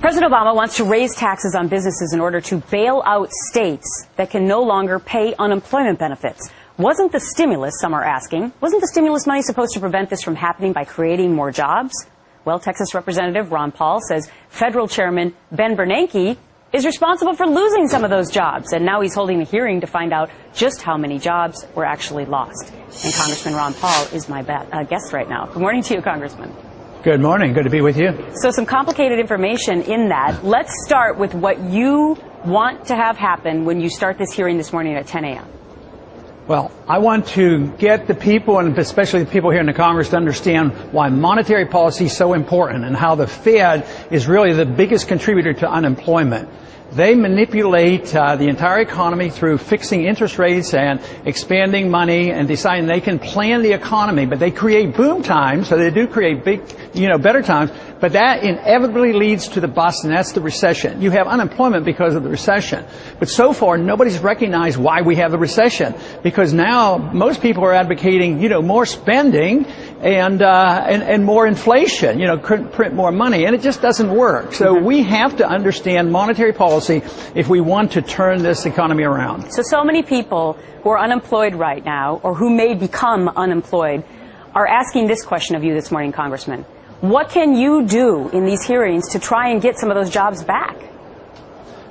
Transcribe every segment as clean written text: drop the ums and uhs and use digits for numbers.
President Obama wants to raise taxes on businesses in order to bail out states that can no longer pay unemployment benefits. Wasn't the stimulus, some are asking, wasn't the stimulus money supposed to prevent this from happening by creating more jobs? Well, Texas Representative Ron Paul says federal chairman Ben Bernanke is responsible for losing some of those jobs, and now he's holding a hearing to find out just how many jobs were actually lost. And Congressman Ron Paul is my guest right now. Good morning to you, Congressman. Good morning. Good to be with you. So some complicated information in that. Let's start with what you want to have happen when you start this hearing this morning at 10 a.m. Well, I want to get the people, and especially the people here in the Congress, to understand why monetary policy is so important and how the Fed is really the biggest contributor to unemployment. They manipulate the entire economy through fixing interest rates and expanding money and deciding they can plan the economy, but they create boom times, so they do create big, better times, but that inevitably leads to the bust, and that's the recession. You have unemployment because of the recession. But so far, nobody's recognized why we have the recession, because now most people are advocating, more spending and more inflation, print more money, and it just doesn't work. So we have to understand monetary policy if we want to turn this economy around. So many people who are unemployed right now, or who may become unemployed, are asking this question of you this morning, Congressman. What can you do in these hearings to try and get some of those jobs back?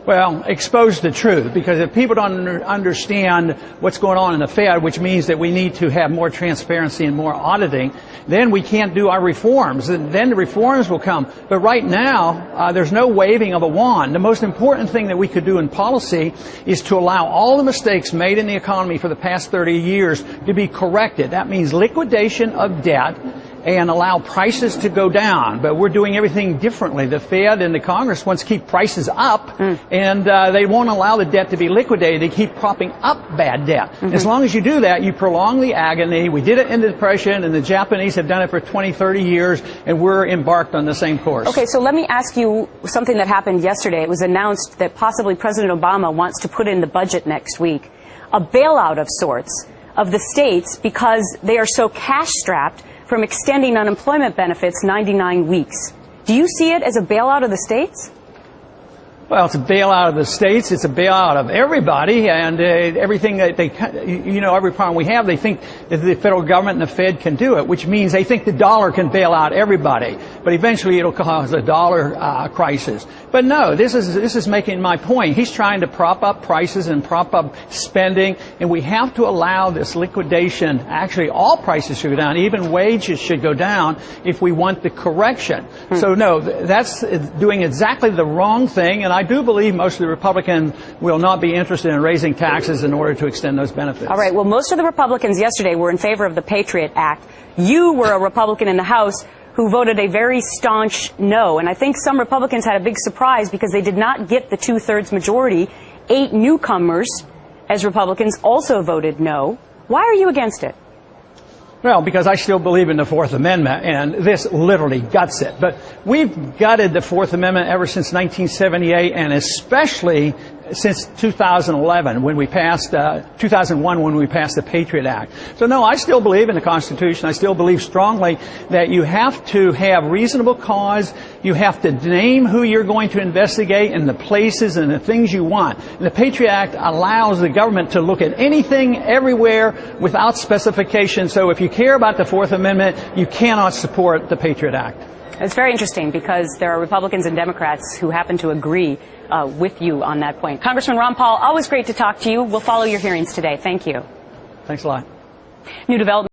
Well, expose the truth, because if people don't understand what's going on in the Fed, which means that we need to have more transparency and more auditing, then we can't do our reforms. And then the reforms will come. But right now, there's no waving of a wand. The most important thing that we could do in policy is to allow all the mistakes made in the economy for the past 30 years to be corrected. That means liquidation of debt and allow prices to go down. But we're doing everything differently. The Fed and the Congress wants to keep prices up, and they won't allow the debt to be liquidated. They keep propping up bad debt. As long as you do that, you prolong the agony. We did it in the Depression, and the Japanese have done it for 20, 30 years, and we're embarked on the same course. Okay, so let me ask you something that happened yesterday. It was announced that possibly President Obama wants to put in the budget next week a bailout of sorts of the states because they are so cash-strapped from extending unemployment benefits 99 weeks. Do you see it as a bailout of the states? Well, it's a bailout of the states. It's a bailout of everybody, and everything that they, every problem we have, they think that the federal government and the Fed can do it, which means they think the dollar can bail out everybody. But eventually it'll cause a dollar crisis. But no, this is making my point. He's trying to prop up prices and prop up spending, and we have to allow this liquidation. Actually, all prices should go down. Even wages should go down if we want the correction. So no, that's doing exactly the wrong thing, and I do believe most of the Republicans will not be interested in raising taxes in order to extend those benefits. All right. Well, most of the Republicans yesterday were in favor of the Patriot Act. You were a Republican in the House who voted a very staunch no. And I think some Republicans had a big surprise because they did not get the two-thirds majority. 8 newcomers as Republicans also voted no. Why are you against it? Well, because I still believe in the Fourth Amendment, and this literally guts it. But we've gutted the Fourth Amendment ever since 1978, and especially since 2011, when we passed, 2001, when we passed the Patriot Act. So no, I still believe in the Constitution. I still believe strongly that you have to have reasonable cause. You have to name who you're going to investigate and the places and the things you want. And the Patriot Act allows the government to look at anything, everywhere, without specification. So if you care about the Fourth Amendment, you cannot support the Patriot Act. It's very interesting because there are Republicans and Democrats who happen to agree with you on that point. Congressman Ron Paul, always great to talk to you. We'll follow your hearings today. Thank you. Thanks a lot. New development.